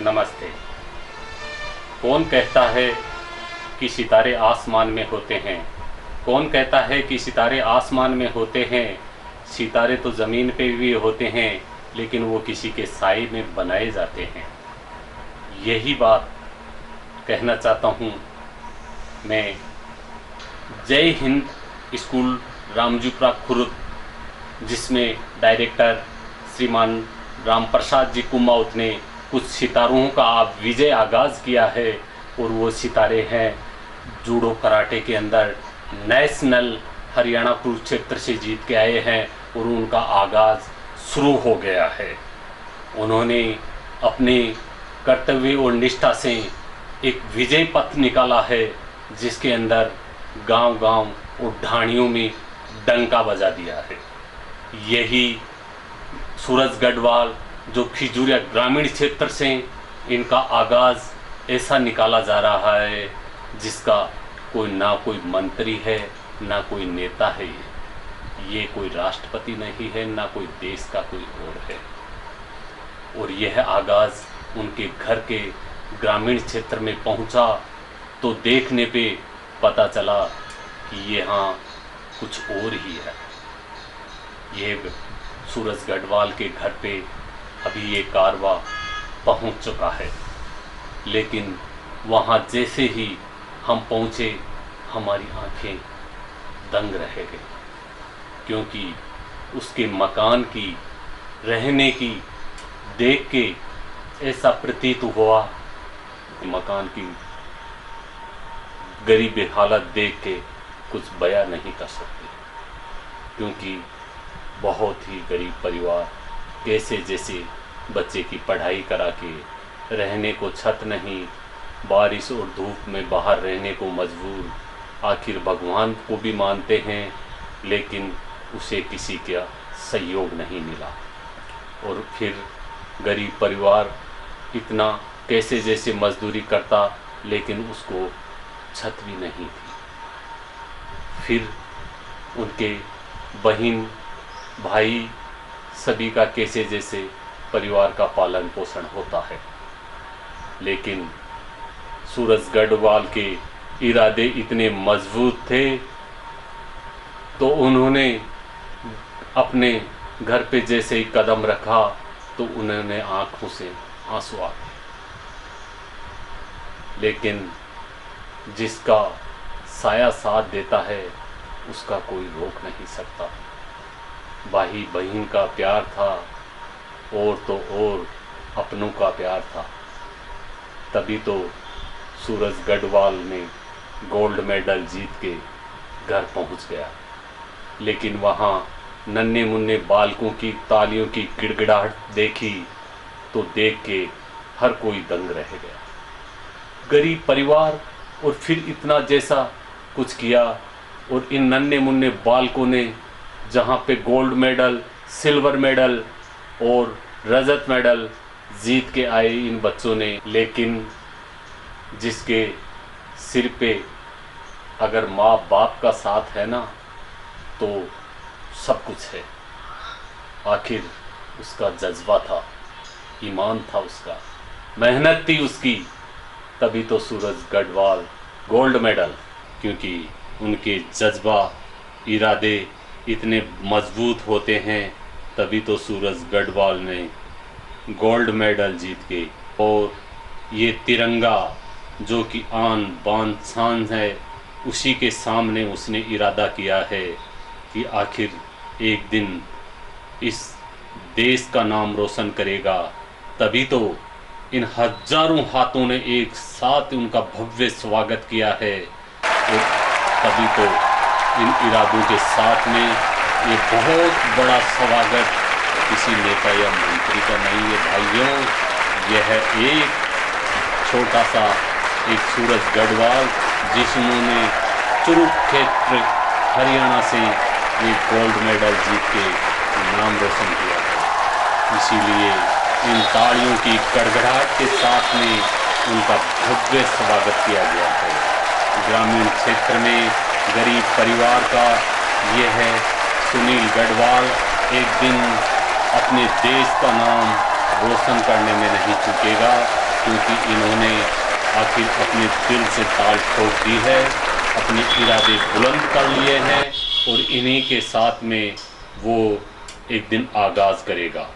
नमस्ते। कौन कहता है कि सितारे आसमान में होते हैं? कौन कहता है कि सितारे आसमान में होते हैं? सितारे तो ज़मीन पे भी होते हैं, लेकिन वो किसी के साए में बनाए जाते हैं। यही बात कहना चाहता हूँ मैं। जय हिंद स्कूल रामजूपरा खुर्द, जिसमें डायरेक्टर श्रीमान राम प्रसाद जी कुमाऊत ने कुछ सितारों का विजय आगाज़ किया है, और वो सितारे हैं जूडो कराटे के अंदर नेशनल हरियाणा कुरुक्षेत्र से जीत के आए हैं, और उनका आगाज़ शुरू हो गया है। उन्होंने अपने कर्तव्य और निष्ठा से एक विजय पथ निकाला है, जिसके अंदर गांव-गांव और ढाणियों में डंका बजा दिया है। यही सूरज गढ़वाल जो खिजूरिया ग्रामीण क्षेत्र से इनका आगाज़ ऐसा निकाला जा रहा है, जिसका ना कोई मंत्री है, ना कोई नेता है। ये कोई राष्ट्रपति नहीं है, ना कोई देश का कोई और है। और यह आगाज़ उनके घर के ग्रामीण क्षेत्र में पहुंचा तो देखने पे पता चला कि यहाँ कुछ और ही है। ये सूरज गढ़वाल के घर पे अभी ये कारवा पहुंच चुका है, लेकिन वहाँ जैसे ही हम पहुँचे हमारी आंखें दंग रह गई, क्योंकि उसके मकान की रहने की देख के ऐसा प्रतीत हुआ कि मकान की गरीब हालत देख के कुछ बयां नहीं कर सकते, क्योंकि बहुत ही गरीब परिवार कैसे जैसे बच्चे की पढ़ाई करा के रहने को छत नहीं, बारिश और धूप में बाहर रहने को मजबूर। आखिर भगवान को भी मानते हैं, लेकिन उसे किसी का सहयोग नहीं मिला। और फिर गरीब परिवार इतना कैसे जैसे मजदूरी करता, लेकिन उसको छत भी नहीं थी। फिर उनके बहन भाई सभी का कैसे जैसे परिवार का पालन पोषण होता है, लेकिन सूरज गढ़वाल के इरादे इतने मजबूत थे, तो उन्होंने अपने घर पे जैसे ही कदम रखा तो उन्होंने आंखों से आंसू आ गए। लेकिन जिसका साया साथ देता है उसका कोई रोक नहीं सकता। भाई बहन का प्यार था, और तो और अपनों का प्यार था, तभी तो सूरज गढ़वाल ने गोल्ड मेडल जीत के घर पहुंच गया। लेकिन वहाँ नन्हे मुन्ने बालकों की तालियों की गिड़गिड़ाहट देखी तो देख के हर कोई दंग रह गया। गरीब परिवार, और फिर इतना जैसा कुछ किया, और इन नन्हे मुन्ने बालकों ने जहाँ पे गोल्ड मेडल, सिल्वर मेडल और रजत मेडल जीत के आए इन बच्चों ने, लेकिन जिसके सिर पे अगर माँ बाप का साथ है ना, तो सब कुछ है। आखिर उसका जज्बा था, ईमान था उसका, मेहनत थी उसकी, तभी तो सूरज गढ़वाल गोल्ड मेडल। क्योंकि उनके जज्बा इरादे इतने मजबूत होते हैं, तभी तो सूरज गढ़वाल ने गोल्ड मेडल जीत के, और ये तिरंगा जो कि आन बान शान है, उसी के सामने उसने इरादा किया है कि आखिर एक दिन इस देश का नाम रोशन करेगा। तभी तो इन हजारों हाथों ने एक साथ उनका भव्य स्वागत किया है, और तभी तो इन इरादों के साथ में ये बहुत बड़ा स्वागत किसी नेता या मंत्री का नहीं है भाइयों। यह एक छोटा सा एक सूरज गढ़वाल, जिन्होंने कुरुक्षेत्र हरियाणा से ये गोल्ड मेडल जीत के नाम रोशन किया है। इसीलिए इन तालियों की गड़गड़ाहट के साथ में उनका भव्य स्वागत किया गया है। ग्रामीण क्षेत्र में गरीब परिवार का यह है सुनील गढ़वाल एक दिन अपने देश का नाम रोशन करने में नहीं चूकेगा। क्योंकि इन्होंने आखिर अपने दिल से ताल ठोक दी है, अपने इरादे बुलंद कर लिए हैं और इन्हीं के साथ में वो एक दिन आगाज़ करेगा।